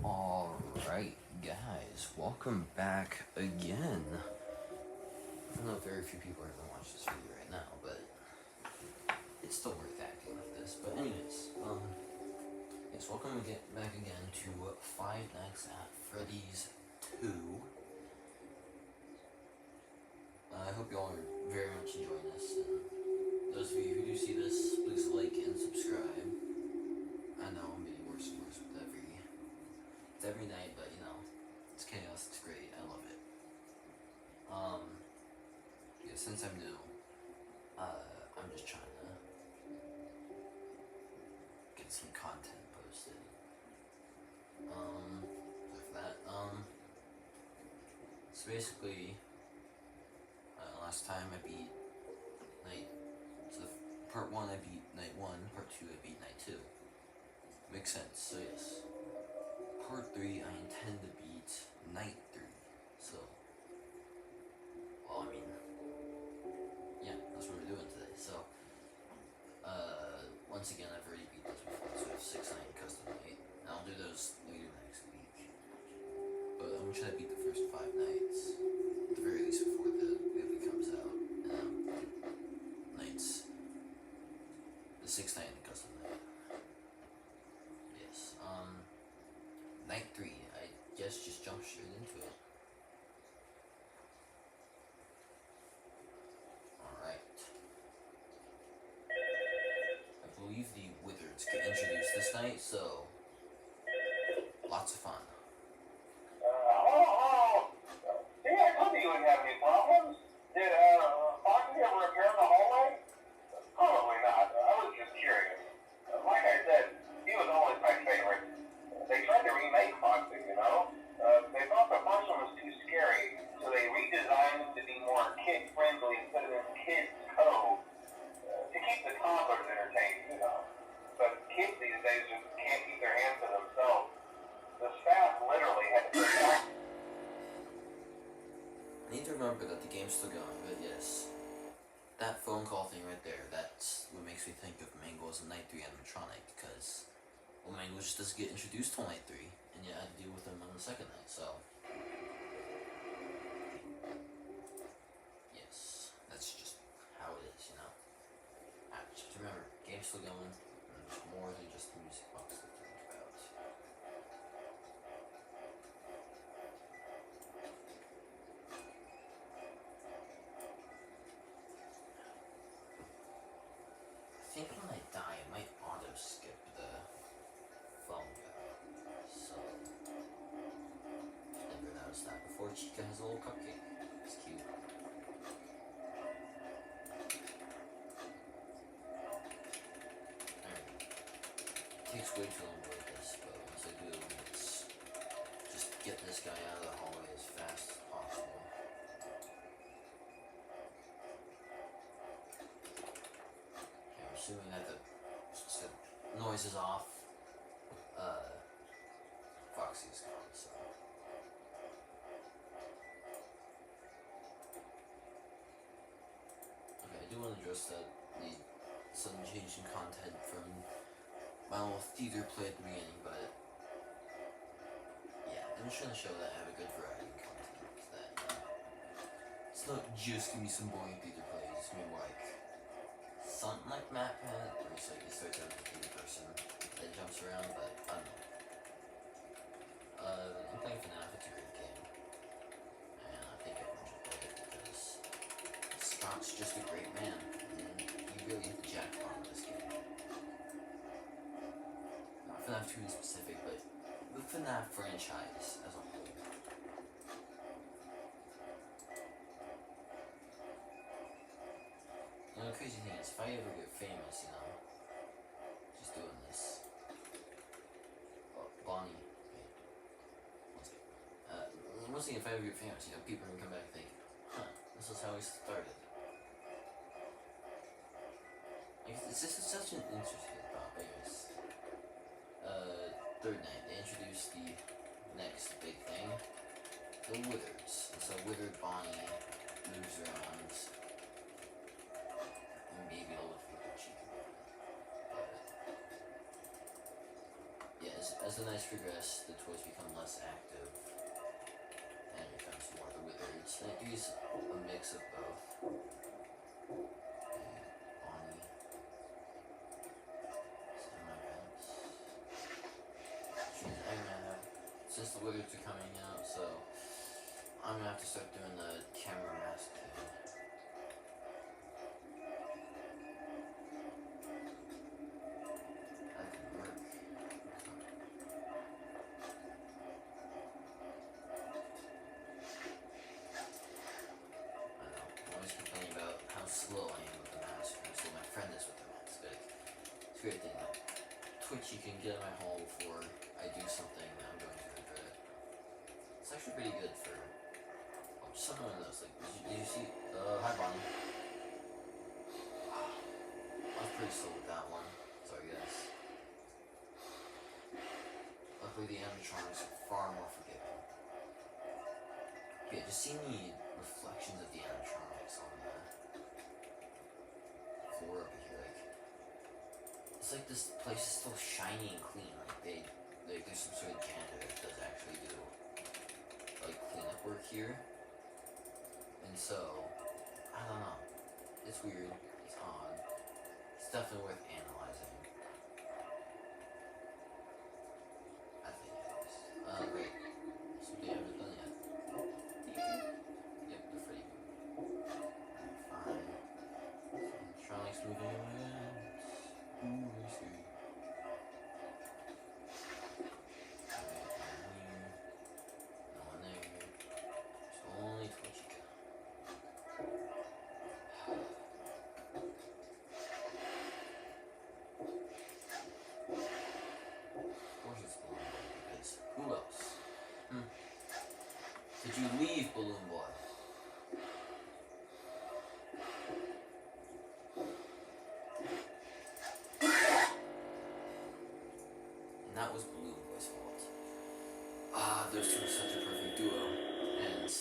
Alright, guys, welcome back again. I know very few people are gonna watch this video right now, but it's still worth acting like this. But anyways, yes, welcome back again to Five Nights at Freddy's 2. I hope you all are very much enjoying this, and those of you who do see this, please like and subscribe. I know I'm getting worse and worse with every night, but you know, it's chaos, it's great, I love it. Yeah, since I'm new, I'm just trying to get some content posted. After that, so basically, last time I beat part 1 I beat night 1, part 2 I beat night 2. Makes sense, so yes. Part 3 I intend to beat night 3, so, well, I mean, yeah, that's what we're doing today. So, once again, I've already beat those before, so I have 6 night custom night, and I'll do those later next week. But I'm gonna try to beat the first 5 nights, at the very least before the movie comes out, and the 6th night and the custom night. Yes, night 3, I guess just jump straight into it. Alright. I believe the Wizards get introduced this night, so lots of fun. Hello. See, I told you wouldn't have any problems. Did Foxy ever repair the hallway? Probably not. I was just curious. Like I said, he was always my favorite. They tried to remake Foxy, you know? They thought the first one was too scary, so they redesigned him to be more kid-friendly instead of in kids' code. To keep the toddlers entertained, you know. But kids these days just can't keep their hands to themselves. The staff literally had to protect. I need to remember that the game's still going, but yes. That phone call thing right there, that's what makes me think of Mango as a Night 3 animatronic, because, well, Mango just doesn't get introduced till Night 3, and yet I had to deal with him on the second night, so. Yes, that's just how it is, you know. Just remember, game's still going, and there's more than just the music box to think about. I think when I die, it might auto-skip the phone guy, so never noticed that before. Chica has a little cupcake. It's cute. Alright. It takes way too long to do this, but once I do, it's just get this guy out of the hallway as fast as possible. I'm assuming that the noise is off. Foxy's gone, so. Okay, I do want to address that the sudden change in content from my little theater play at the beginning, but yeah, I'm just trying to show that I have a good variety of content. That it's not just gonna be some boring theater plays. It's gonna be like something like Map Pet, where it's like you start out with a theater person that jumps around, but I don't know. I'm playing FNaF, it's a great game, and I think everyone should play it because Scott's just a great man, and he really hit the jackpot with this game. Not FNaF 2 in specific, but the FNaF franchise as a whole. You know, the crazy thing is, if I ever get famous, you know, just doing this. Oh, Bonnie. Once again, if I ever get famous, you know, people are gonna come back and think, huh, this is how he started. Like, this is such an interesting thought, anyways. Third night, they introduced the next big thing, the Wizards. And so Withered Bonnie moves around, and maybe a little bit cheeky. But, yeah, as the nights progress, the toys become less active, and it becomes more the withered. And it is a mix of both. Bonnie. Since the wizards are coming out, so I'm gonna have to start doing the camera mask thing. That could work. I know, I'm always complaining about how slow I am with the mask, how slow my friend is with the mask, but it's a great thing that Twitch you can get in my home before I do something that I'm going to regret. It's actually pretty good for someone of those. Like, did you see? Hi Bonnie. I was pretty slow with that one. Sorry guys. Luckily the animatronics are far more forgiving. Yeah, just seeing the reflections of the animatronics on the floor over here, like, it's like this place is still shiny and clean. Like there's some sort of janitor that does actually do like cleanup work here. And so, I don't know. It's weird. It's odd. It's definitely worth analyzing. I think it is. Wait. So they haven't done yet. Yep, the Freddy movie. Fine. Electronics moving around. Ooh, I see. No one there. There's only Twitch. Who else? Did you leave, Balloon Boy? And that was Balloon Boy's fault. Those two are such a perfect duo. And it's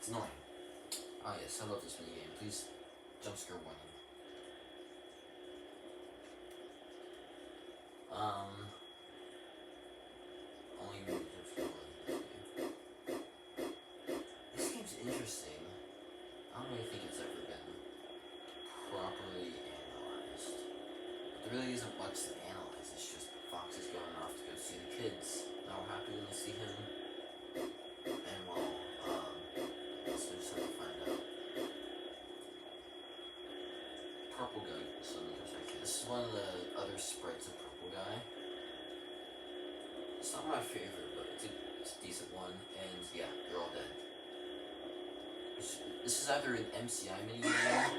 annoying. Oh yes, I love this minigame. Please, jump scare warning. Only really jump scare warning. This game's interesting. I don't really think it's ever been properly analyzed. There really isn't much to analyze. It's just Fox is going off to go see the kids. Now we're happy when they see him. And well, so just have to find out. Purple guy. So this is one of the other sprites of Purple Guy. It's not my favorite, but it's a decent one. And yeah, they're all dead. This is either an MCI minigame.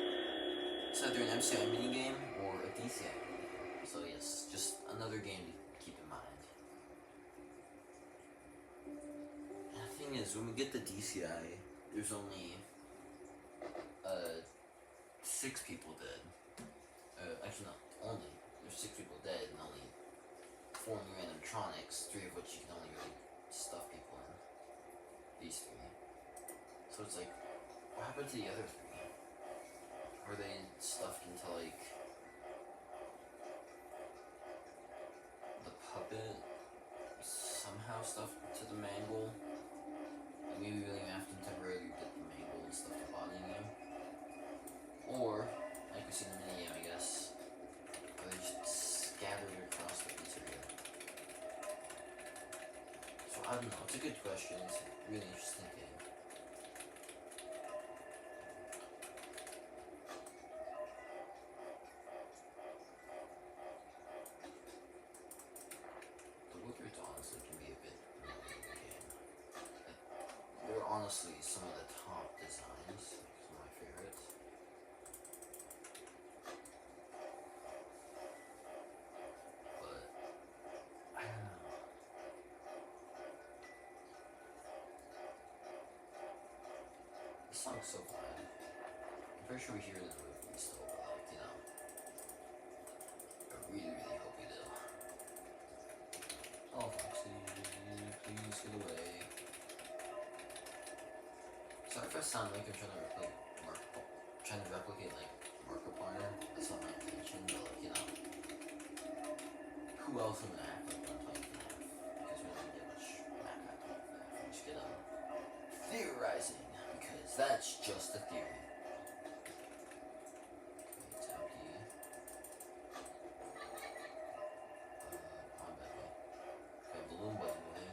It's either an MCI minigame or a DCI minigame. So yes, just another game to keep in mind. And the thing is, when we get the DCI, there's only 6 people dead. Actually, not only. There's 6 people dead and only 4 new animatronics, 3 of which you can only really stuff people in. These 3. So it's like, what happened to the other 3? Were they stuffed into like the puppet? Somehow stuffed to the mangle? Like maybe we really have to temporarily get the mangle and stuff the body in them? Or, like we see in the minigame, I guess, are they just scattered across the pizzeria? So I don't know, it's a good question, it's a really interesting game. The Wizards honestly can be a bit annoying in the game. Like, they're honestly some of the top designs, some of my favorites. This song's so bad. I'm pretty sure we hear it in the movie still, but like, you know, I really, really hope we do. Oh, Foxy, please get away. Sorry if I sound like I'm trying to replicate like Markiplier. That's not my intention, but like, you know, who else am I acting like when I'm playing FNaF? That's just a theory. It's empty. On bed. Okay, balloon boy's moving.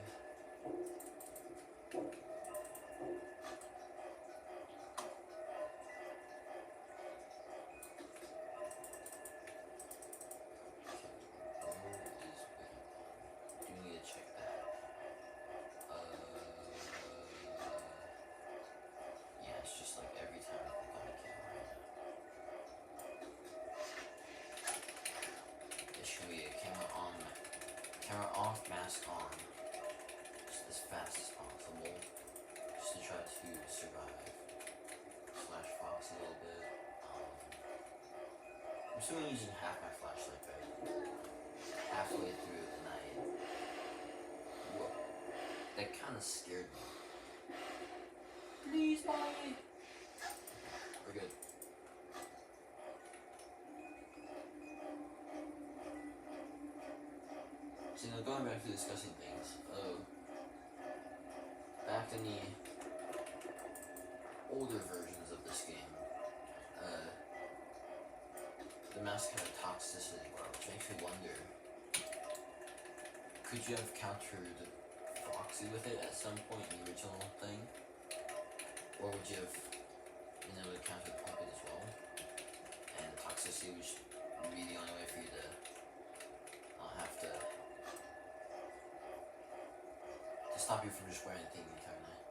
Camera off, mask on, just as fast as possible, just to try to survive. Slash Fox a little bit. I'm assuming using half my flashlight, right? Halfway through the night. Whoa. That kind of scared me. Please, mommy! We're good. So, going back to discussing things, back in the older versions of this game, the mask had a toxicity bar, which makes me wonder, could you have countered Foxy with it at some point in the original thing? Or would you have been able to counter the puppet as well? And the toxicity would be the only way for you to have to stop you from just wearing anything the entire night.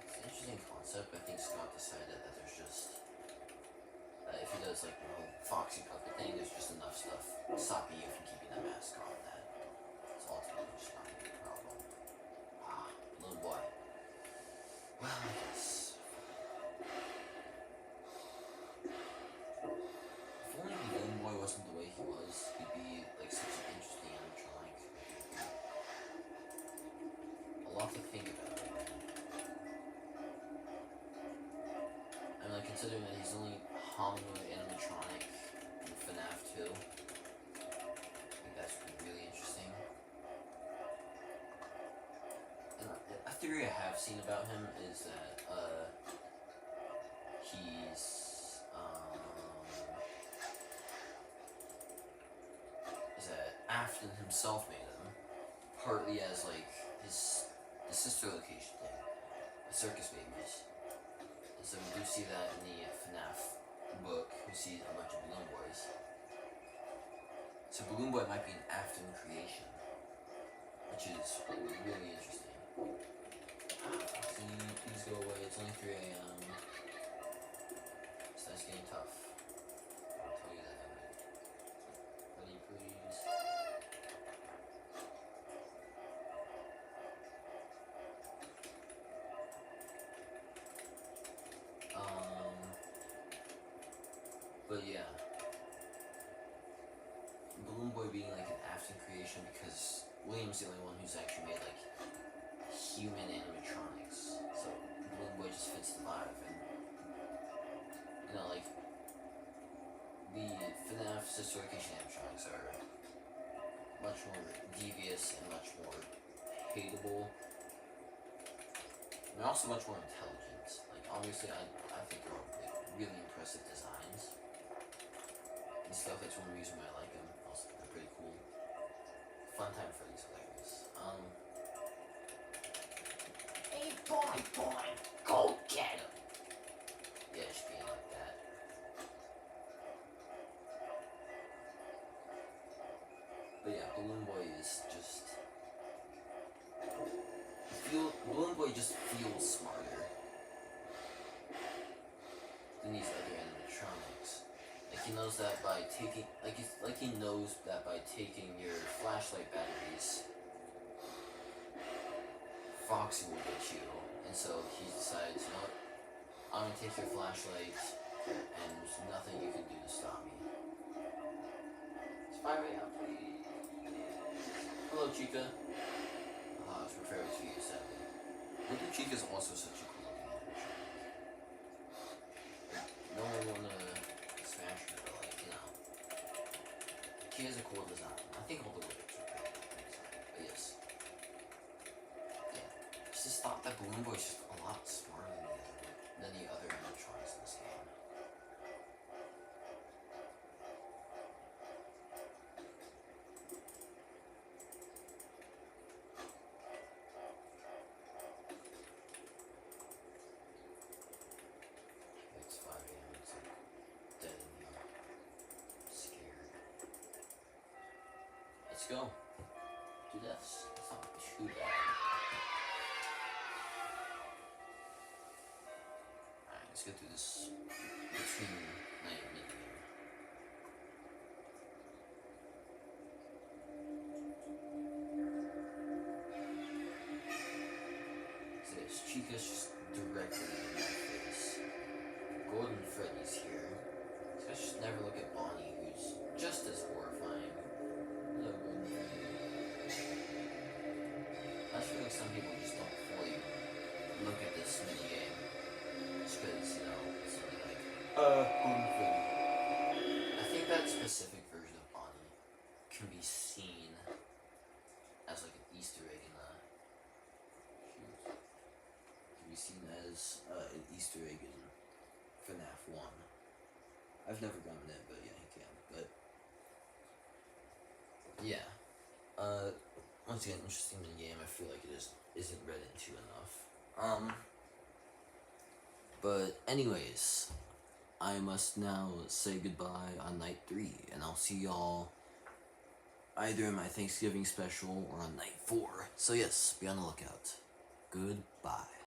It's an interesting concept. I think Scott decided that there's just that if he does like the whole Foxy puppet thing, there's just enough stuff stopping you from keeping that mask on. That's ultimately just not a big problem. Little boy. Well, I guess. If only the Game Boy wasn't the way he was, he'd be like such an interesting animatronic. A lot to think about. And like considering that he's only hominoid animatronic in FNaF 2, I think that's really interesting. And a theory I have seen about him is that he's Afton himself made him, partly as like the sister location thing, the circus babies. And so we do see that in the FNaF book. We see a bunch of Balloon Boys. So Balloon Boy might be an Afton creation, which is really interesting. Please go away. It's only 3 a.m. So that's getting tough. I'll tell you that. Buddy, please. But yeah, Balloon Boy being like an Afton creation because William's the only one who's actually made like human animatronics. So Balloon Boy just fits the vibe, and like the FNaF sister location animatronics are much more devious and much more hateable. And they're also much more intelligent. Like obviously, I think they're all like, really impressive designs. And stuff, that's one reason why I like them. Also, they're pretty cool. Fun Time Freddy's hilarious. Hey boy, go get him! Yeah, it should be like that. But yeah, Balloon Boy is just... Balloon Boy just feels smarter than these other animatronics. He knows that by taking, he knows that by taking your flashlight batteries, Foxy will get you, and so he decides, you know what, I'm gonna take your flashlight, and there's nothing you can do to stop me. It's 5 a.m., please. Hello, Chica. It's referred to you, sadly. Little Chica's also such a cool looking animatronic. No one wanna smash her, but like, she has a cool design. I think all the lyrics are pretty cool design. But yes. Yeah. Just thought that Balloon Boy's just a lot smarter than the other animatronics in this game. It's 5 a.m. It's like dead and scared. Let's go. Do this. It's not too bad. Alright, let's get through this between night and midgame. So this Chica's just directly in my face. Golden Freddy's here. These guys just never look at Bonnie, who's just as horrifying. Hello, Golden Freddy. I feel like some people just don't fully look at this minigame. Just because, you know, it's something like, Golden Freddy. I think that specific version of Bonnie can be seen as like an Easter egg in the can be seen as an Easter egg in FNaF 1. I've never gotten it, but yeah, you can. But yeah, once again, interesting minigame. I feel like it isn't read into enough. But anyways, I must now say goodbye on night 3, and I'll see y'all either in my Thanksgiving special or on night 4. So yes, be on the lookout. Goodbye.